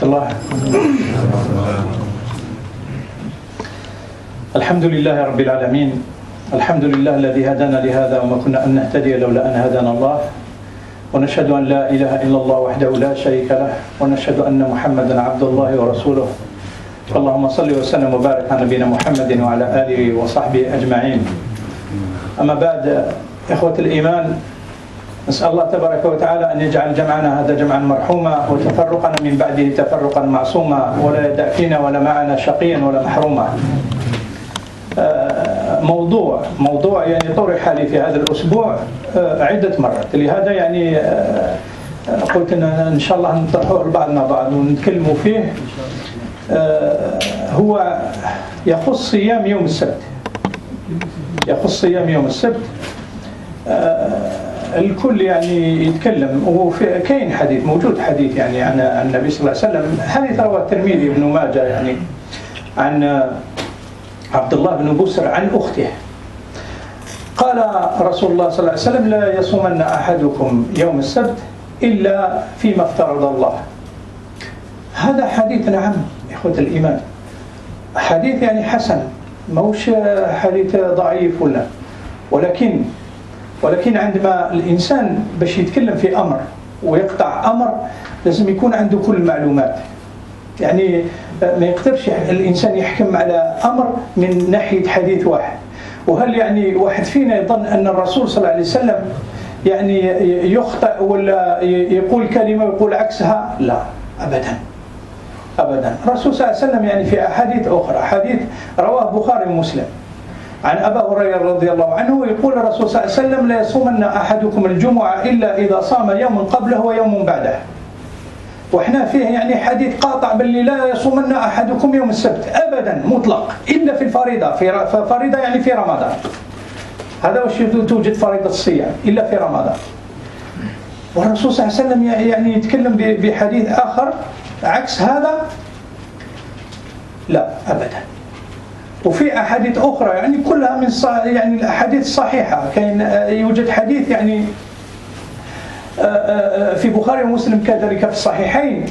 الله. الحمد لله رب العالمين، الحمد لله الذي هدانا لهذا وما كنا أن نهتدي لولا أن هدانا الله، ونشهد أن لا إله إلا الله وحده لا شريك له، ونشهد أن محمدا عبد الله ورسوله. اللهم صل وسلم وبارك على نبينا محمد وعلى آله وصحبه أجمعين. أما بعد، إخوة الإيمان، نسأل الله تبارك وتعالى أن يجعل جمعنا هذا جمعا مرحوما، وتفرقنا من بعده تفرقا معصوما، ولا يدع فينا ولا معنا شقيا ولا محروما. موضوع يعني طرح لي في هذا الأسبوع عدة مرات، لهذا يعني قلت إن شاء الله نطرحه لبعضنا بعض ونتكلموا فيه. هو يخص صيام يوم السبت. يوم السبت. الكل يعني يتكلم، وكاين حديث موجود حديث يعني عن النبي صلى الله عليه وسلم، حديث رواه الترمذي وابن ماجه يعني عن عبد الله بن بسر عن أخته. قال رسول الله صلى الله عليه وسلم: لا يصومن أحدكم يوم السبت إلا فيما افترض الله. هذا حديث، نعم إخوة الإيمان، حديث يعني حسن، موش حديث ضعيف ولا، ولكن عندما الإنسان باش يتكلم في أمر ويقطع أمر لازم يكون عنده كل المعلومات. يعني ما يقدرش الإنسان يحكم على أمر من ناحية حديث واحد. وهل يعني واحد فينا يظن أن الرسول صلى الله عليه وسلم يعني يخطئ ولا يقول كلمة ويقول عكسها؟ لا، أبدا. الرسول صلى الله عليه وسلم يعني في أحاديث أخرى، حديث رواه البخاري ومسلم عن أبا هريرة رضي الله عنه، يقول الرسول صلى الله عليه وسلم: لا يصومن أحدكم الجمعة إلا إذا صام يوم قبله ويوم بعده. وإحنا فيه يعني حديث قاطع باللي لا يصومن أحدكم يوم السبت أبدا مطلق إلا في الفريضة، فريضة يعني في رمضان. هذا وش توجد فريضة الصيام إلا في رمضان. والرسول صلى الله عليه وسلم يعني يتكلم بحديث آخر عكس هذا؟ لا أبدا. وفي أحاديث أخرى يعني كلها من يعني الأحاديث الصحيحة. كان يوجد حديث يعني في بخاري ومسلم كذلك في الصحيحين،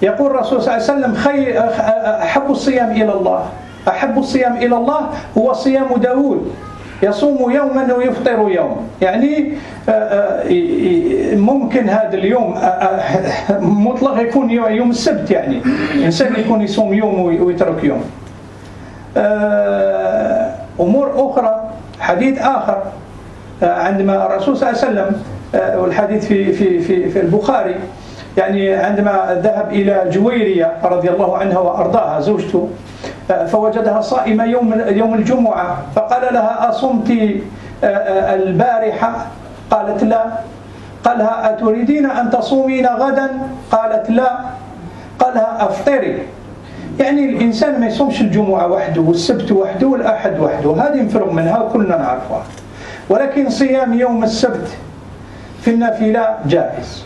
يقول الرسول صلى الله عليه وسلم: أحب الصيام إلى الله هو صيام داود، يصوم يوما ويفطر يوم. يعني ممكن هذا اليوم مطلق يكون يوم السبت، يعني إنسان يكون يصوم يوم ويترك يوم. أمور أخرى، حديث آخر عندما الرسول صلى الله عليه وسلم، والحديث في البخاري، يعني عندما ذهب إلى جويرية رضي الله عنها وأرضاها زوجته، فوجدها صائمة يوم الجمعة، فقال لها: أصمت البارحة؟ قالت: لا. قالها: أتريدين أن تصومين غدا؟ قالت: لا. قالها: أفطري. يعني الإنسان ما يصومش الجمعة وحده والسبت وحده والأحد وحده، هذه نفرغ منها وكلنا نعرفها. ولكن صيام يوم السبت في النافلة جائز.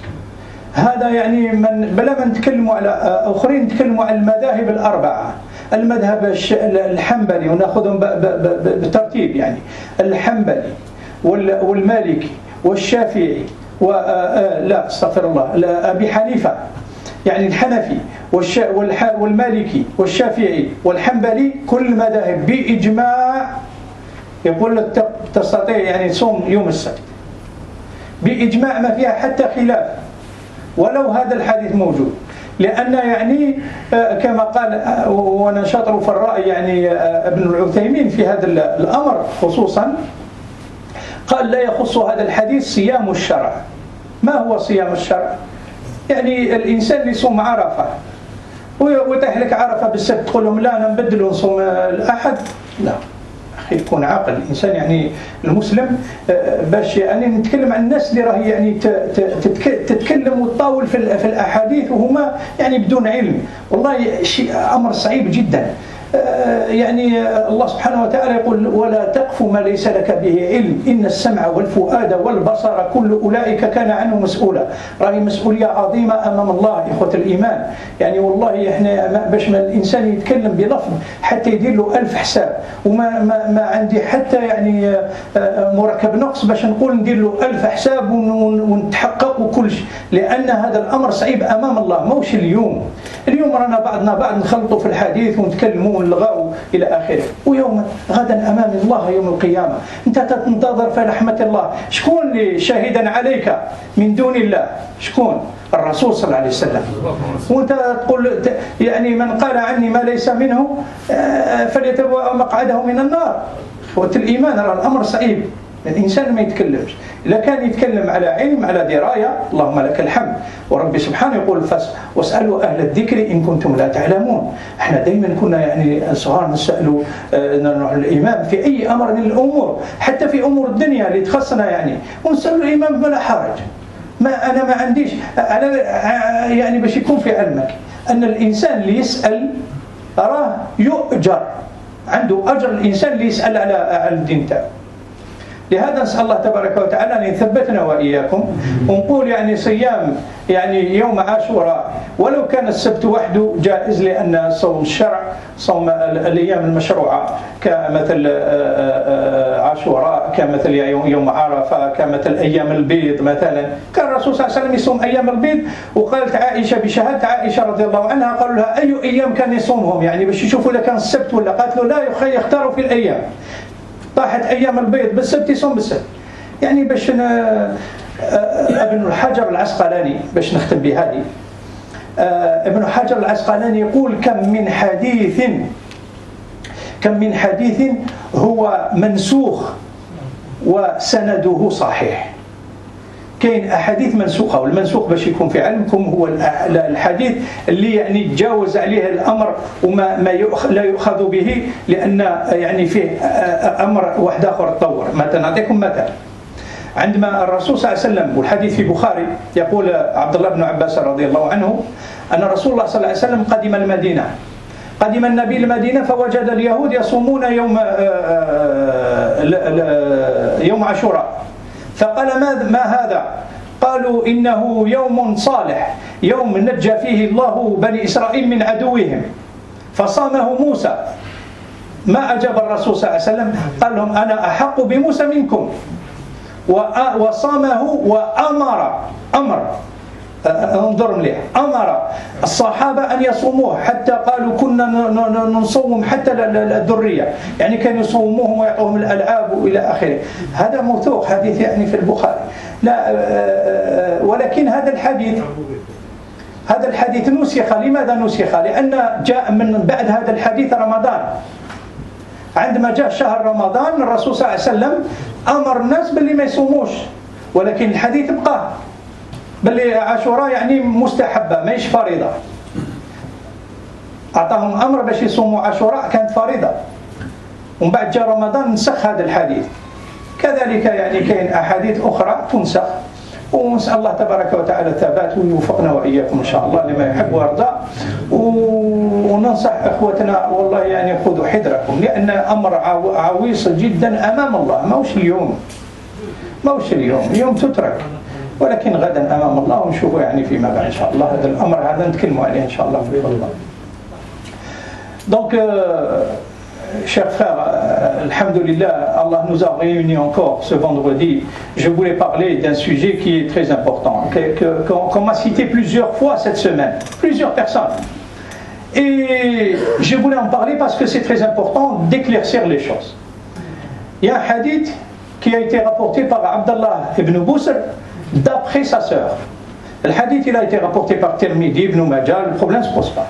هذا يعني بلا ما نتكلموا على آخرين، نتكلموا على المذاهب الأربعة. المذهب الحنبلي، ونأخذهم بالترتيب، يعني الحنبلي والمالكي والشافعي لا استغفر الله، أبي حنيفة، يعني الحنفي والمالكي والشافعي والحنبلي، كل المذاهب بإجماع يقول لك تستطيع يعني تصوم يوم السبت بإجماع، ما فيها حتى خلاف ولو هذا الحديث موجود. لأن يعني كما قال، وأنا شاطر في الرأي يعني ابن العثيمين في هذا الأمر خصوصا، قال: لا يخص هذا الحديث صيام الشرع. ما هو صيام الشرع؟ يعني الإنسان يصوم عرفة ويتاح لك عرفة بالسبت، تقول لهم: لا أنا نبدل ونصوم الأحد؟ لا أخي، يكون عاقل الإنسان، يعني المسلم، باش يعني نتكلم عن الناس اللي راهي يعني تتكلم وتطاول في الأحاديث وهما يعني بدون علم. والله شيء أمر صعيب جدا يعني الله سبحانه وتعالى يقول ولا تقف ما ليس لك به علم إن السمع والفؤاد والبصر كل أولئك كان عنه مسؤولا. راهي مسؤولية عظيمة أمام الله إخوة الإيمان. يعني والله إحنا باش ما الإنسان يتكلم بلفظ حتى يدير له 1000 حساب، وما ما عندي حتى يعني مركب نقص باش نقول ندير له 1000 حساب ونتحقق وكل شيء، لأن هذا الأمر صعيب أمام الله. موش اليوم رانا بعضنا بعض نخلطوا في الحديث ونتكلموا ونلغاو إلى آخره، ويوم غدا أمام الله يوم القيامة أنت تنتظر في رحمة الله. شكون اللي شاهدا عليك من دون الله؟ شكون؟ الرسول صلى الله عليه وسلم. وانت تقول يعني من قال عني ما ليس منه فليتبوأ مقعده من النار. اخوة الإيمان راه الأمر صعيب، الإنسان ما يتكلمش. إذا كان يتكلم على علم على دراية اللهم لك الحمد، وربي سبحانه يقول واسألوا أهل الذكر إن كنتم لا تعلمون. احنا دائما كنا يعني صغار نسألوا الإمام في أي أمر من الأمور، حتى في أمور الدنيا اللي تخصنا يعني، ونسأل الإمام بلا حرج. أنا ما عنديش يعني باش يكون في علمك أن الإنسان اللي يسأل راه يؤجر، عنده أجر الإنسان اللي يسأل على الدين تاعه. لهذا نسأل الله تبارك وتعالى أن يثبتنا وإياكم، ونقول يعني صيام يعني يوم عاشوراء ولو كان السبت وحده جائز، لأن صوم الشرع صوم الأيام المشروعة كمثل عاشوراء، كمثل يوم عرفة، كمثل أيام البيض مثلا. كان الرسول صلى الله عليه وسلم يصوم أيام البيض، وقالت عائشة بشهادة عائشة رضي الله عنها قالوا لها أي أيام كان يصومهم، يعني باش يشوفوا إذا كان السبت ولا. قالت له لا يختاروا في الأيام، طاحت أيام البيض بالسبت يصوم بالسبت. يعني باش ابن حجر العسقلاني باش نختم بهذه، ابن حجر العسقلاني يقول كم من حديث هو منسوخ وسنده صحيح. كاين أحاديث منسوخة، والمنسوخ باش يكون في علمكم هو الحديث اللي يعني تجاوز عليه الأمر وما لا يؤخذ به، لأن يعني فيه أمر واحد آخر تطور. مثلا نعطيكم مثال، عندما الرسول صلى الله عليه وسلم، والحديث في بخاري، يقول عبد الله بن عباس رضي الله عنه أن رسول الله صلى الله عليه وسلم قدم النبي المدينة فوجد اليهود يصومون يوم عاشوراء، فقال ما هذا؟ قالوا إنه يوم صالح، يوم نجى فيه الله بني إسرائيل من عدوهم فصامه موسى. ما أجاب الرسول صلى الله عليه وسلم؟ قال لهم أنا أحق بموسى منكم، وصامه وأمر انظر مليح، أمر الصحابة أن يصوموه، حتى قالوا كنا نصوم حتى الذرية، يعني كانوا يصوموهم ويعطوهم الألعاب وإلى آخره. هذا موثوق، حديث يعني في البخاري. لا ولكن هذا الحديث نسخ. لماذا نسخ؟ لأن جاء من بعد هذا الحديث رمضان. عندما جاء شهر رمضان الرسول صلى الله عليه وسلم أمر الناس باللي ما يصوموش، ولكن الحديث بقى باللي عاشوراء يعني مستحبة ماهيش فريضة. أعطاهم أمر باش يصوموا عاشوراء كانت فريضة، ومن بعد جاء رمضان نسخ هذا الحديث. كذلك يعني كاين أحاديث أخرى تنسخ، ونسأل الله تبارك وتعالى الثبات ويوفقنا وإياكم إن شاء الله لما يحب ويرضى. وننصح إخوتنا والله يعني خذوا حذركم، لأن أمر عويص جدا أمام الله. موش اليوم تترك، ولكن غدا أمام الله ونشوفه يعني فيما بعد إن شاء الله. هذا الأمر هذا نتكلموا عليه إن شاء الله في الله. Donc, chers frères, alhamdulillah, Allah nous a réunis encore ce vendredi. Je voulais parler d'un sujet qui est très important, qu'on m'a cité plusieurs fois cette semaine, plusieurs personnes. Et je voulais en parler parce que c'est très important d'éclaircir les choses. Il y a un hadith qui a été rapporté par Abdallah ibn Busr d'après sa sœur. Le hadith il a été rapporté par Tirmidhi, Ibn Majah, le problème ne se pose pas.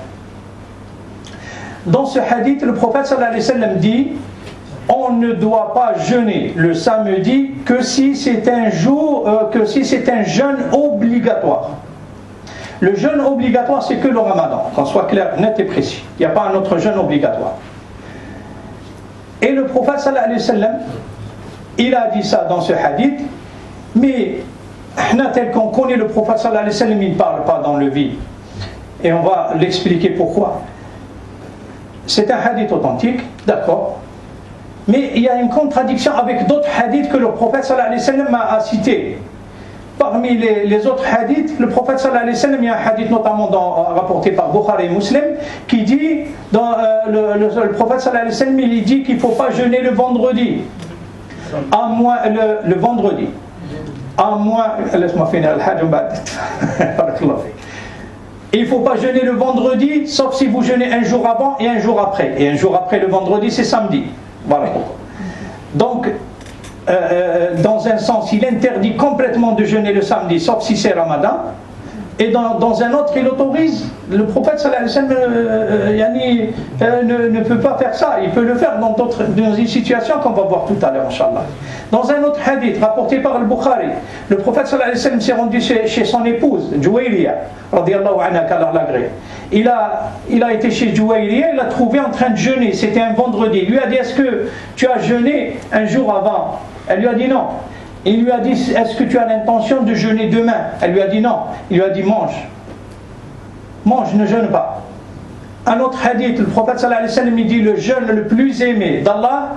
Dans ce hadith, le prophète sallallahu alayhi wa sallam dit: on ne doit pas jeûner le samedi que si c'est un jeûne obligatoire. Le jeûne obligatoire, c'est que le ramadan, qu'on soit clair, net et précis. Il n'y a pas un autre jeûne obligatoire. Et le prophète sallallahu alayhi wa sallam, il a dit ça dans ce hadith, mais tel qu'on connaît le prophète sallallahu alayhi wa sallam, il ne parle pas dans le vide. Et on va l'expliquer pourquoi. c'est un hadith authentique, d'accord. Mais il y a une contradiction avec d'autres hadiths que le prophète sallallahu alayhi wa sallam a cités. Parmi les autres hadiths, le prophète sallallahu alayhi wa sallam, il y a un hadith notamment rapporté par Bukhari et Muslim qui dit, le prophète sallallahu alayhi wa sallam, il dit qu'il ne faut pas jeûner le vendredi, à moins le vendredi, à moins, laisse-moi finir le hadith, il ne faut pas jeûner le vendredi, sauf si vous jeûnez un jour avant et un jour après. Et un jour après le vendredi, c'est samedi. Voilà. Donc, dans un sens, il interdit complètement de jeûner le samedi, sauf si c'est Ramadan. Et dans un autre, il autorise. Le prophète sallallahu alayhi wa sallam ne peut pas faire ça. Il peut le faire dans une situation qu'on va voir tout à l'heure, Inch'Allah. Dans un autre hadith rapporté par le Bukhari, le prophète sallallahu alayhi wa sallam s'est rendu chez son épouse, Juwayriya, radiyallahu anha, qu'Allah l'agrée. Il a été chez Juwayriya, il l'a trouvé en train de jeûner. C'était un vendredi. Il lui a dit, est-ce que tu as jeûné un jour avant? Elle lui a dit non. Il lui a dit, est-ce que tu as l'intention de jeûner demain? Elle lui a dit non. Il lui a dit, mange. Mange, ne jeûne pas. Un autre hadith, le prophète sallallahu alayhi wa sallam, il dit, le jeûne le plus aimé d'Allah,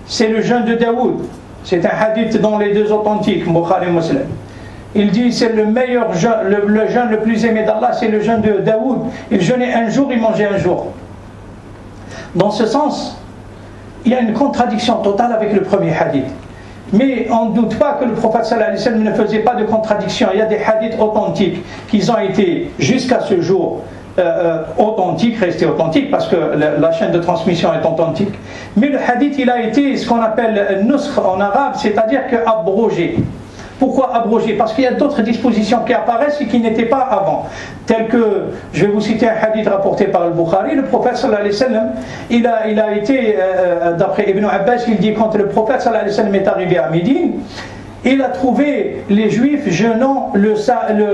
c'est le jeûne de Daoud. C'est un hadith dans les deux authentiques, Bukhari et Muslim. Il dit, c'est le meilleur jeûne, le jeûne le plus aimé d'Allah, c'est le jeûne de Daoud. Il jeûnait un jour, il mangeait un jour. Dans ce sens, il y a une contradiction totale avec le premier hadith. Mais on ne doute pas que le prophète sallallahu alayhi wa sallam ne faisait pas de contradiction. Il y a des hadiths authentiques qui ont été jusqu'à ce jour authentiques, restés authentiques parce que la chaîne de transmission est authentique. Mais le hadith, il a été ce qu'on appelle nusr en arabe, c'est-à-dire que abrogé. Pourquoi abrogé? Parce qu'il y a d'autres dispositions qui apparaissent et qui n'étaient pas avant. Tel que, je vais vous citer un hadith rapporté par le Bukhari, le prophète sallallahu alayhi wa sallam, il a été, d'après Ibn Abbas, il dit quand le prophète sallallahu alayhi wa sallam est arrivé à Médine, il a trouvé les juifs jeûnant le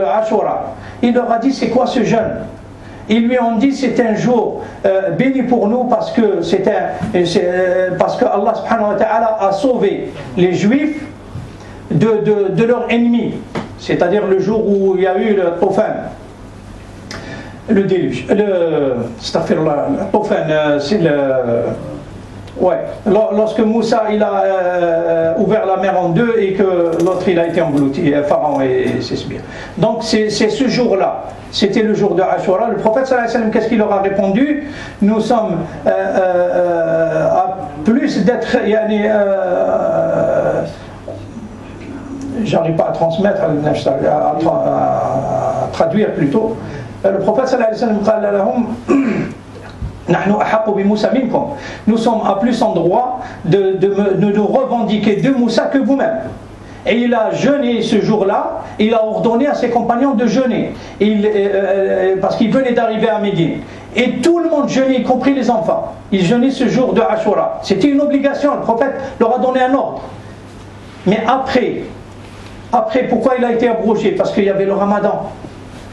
Ashura. Il leur a dit, c'est quoi ce jeûne? Ils lui ont dit, c'est un jour béni pour nous parce que Allah subhanahu wa ta'ala a sauvé les juifs de leur ennemi, c'est-à-dire le jour où il y a eu le Tufan, le déluge, le Tufan, c'est le... Ouais, lorsque Moussa il a ouvert la mer en deux et que l'autre il a été englouti, Pharaon et ses sbires. Donc c'est ce jour-là, c'était le jour de Ashura. Le prophète sallallahu alayhi wa sallam, qu'est-ce qu'il leur a répondu? Nous sommes à plus d'être... j'arrive pas à transmettre, à traduire plutôt. Le prophète sallallahu alayhi wa sallam, nous sommes à plus en droit de nous revendiquer de Moussa que vous-même. Et il a jeûné ce jour-là, il a ordonné à ses compagnons de jeûner, parce qu'il venait d'arriver à Médine. Et tout le monde jeûnait, y compris les enfants. Ils jeûnaient ce jour de Ashura. C'était une obligation, le prophète leur a donné un ordre. Mais après, pourquoi il a été abrogé? Parce qu'il y avait le Ramadan.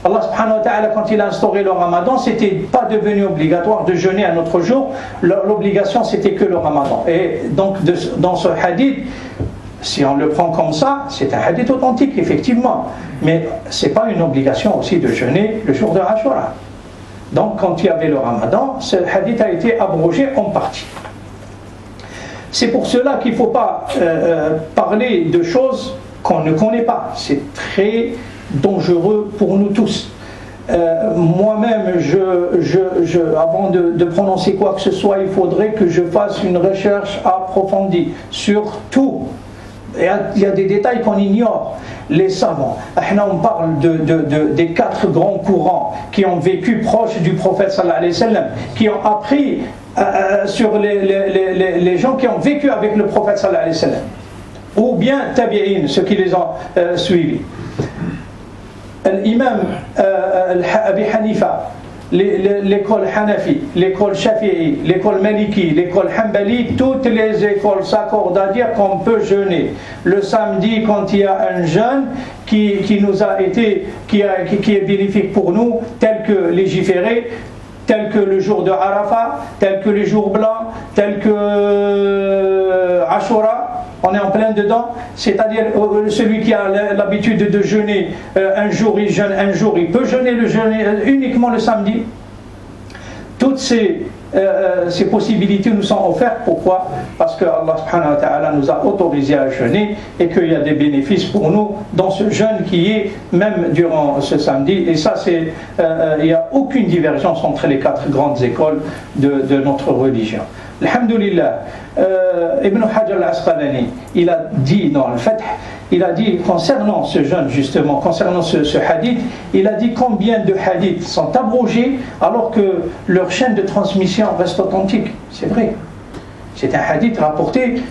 Allah subhanahu wa ta'ala, quand il a instauré le Ramadan, c'était pas devenu obligatoire de jeûner un autre jour. L'obligation, c'était que le Ramadan. Et donc, dans ce hadith, si on le prend comme ça, c'est un hadith authentique, effectivement. Mais c'est pas une obligation aussi de jeûner le jour de Ashura. Donc, quand il y avait le Ramadan, ce hadith a été abrogé en partie. C'est pour cela qu'il ne faut pas parler de choses qu'on ne connaît pas. C'est très dangereux pour nous tous. Moi-même, avant de prononcer quoi que ce soit, il faudrait que je fasse une recherche approfondie sur tout. Il y a des détails qu'on ignore. Les savants, on parle des 4 grands courants qui ont vécu proches du prophète sallallahu alayhi wa sallam, qui ont appris sur les gens qui ont vécu avec le prophète sallallahu alayhi wa sallam, ou bien tabi'in, ceux qui les ont suivis. L'imam Abi Hanifa, l'école Hanafi, l'école Shafi'i, l'école Maliki, l'école Hanbali, toutes les écoles s'accordent à dire qu'on peut jeûner le samedi quand il y a un jeûne qui nous a été, qui est bénéfique pour nous, tel que légiféré, tel que le jour de Arafat, tel que les jours blancs, tel que Ashura, on est en plein dedans, c'est-à-dire celui qui a l'habitude de jeûner un jour, il jeûne un jour, il peut jeûner uniquement le samedi. toutes ces possibilités nous sont offertes. Pourquoi? Parce que Allah subhanahu wa ta'ala nous a autorisé à jeûner et qu'il y a des bénéfices pour nous dans ce jeûne qui est même durant ce samedi. Et ça, il n'y a aucune divergence entre les 4 grandes écoles de notre religion. Alhamdulillah, Ibn Hajar al-Asqalani, il a dit dans le Fath, il a dit concernant ce jeûne justement, concernant ce hadith, il a dit combien de hadiths sont abrogés alors que leur chaîne de transmission reste authentique. C'est vrai. C'est un hadith rapporté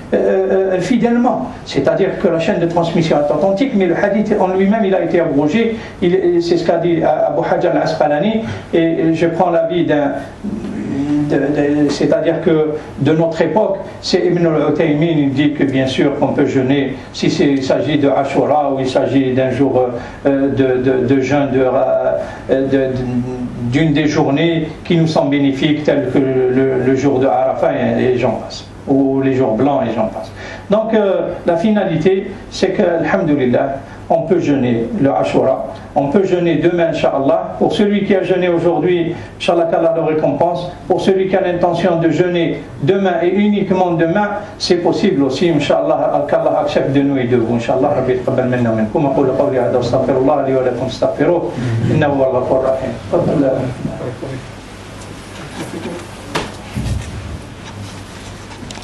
fidèlement. C'est-à-dire que la chaîne de transmission est authentique, mais le hadith en lui-même, il a été abrogé. C'est ce qu'a dit Abu Hajar al-Asqalani, et je prends l'avis c'est-à-dire que de notre époque, c'est Ibn al-Uthaymin, il dit que bien sûr qu'on peut jeûner si il s'agit de Ashura ou il s'agit d'un jour de jeûne d'une des journées qui nous sont bénéfiques, telles que le jour de Arafat et j'en passe, ou les jours blancs et j'en passe. Donc la finalité, c'est que, alhamdulillah, on peut jeûner le Ashura, on peut jeûner demain, Inch'Allah. Pour celui qui a jeûné aujourd'hui, Inch'Allah qu'Allah le récompense. Pour celui qui a l'intention de jeûner demain et uniquement demain, c'est possible aussi, Inch'Allah, qu'Allah accepte de nous et de vous. Inch'Allah, Rabbi taqabbal minna minkum, aqulu qawli hadha, astaghfirullah li wa lakum, astaghfiruh, innahu huwal ghafurur rahim.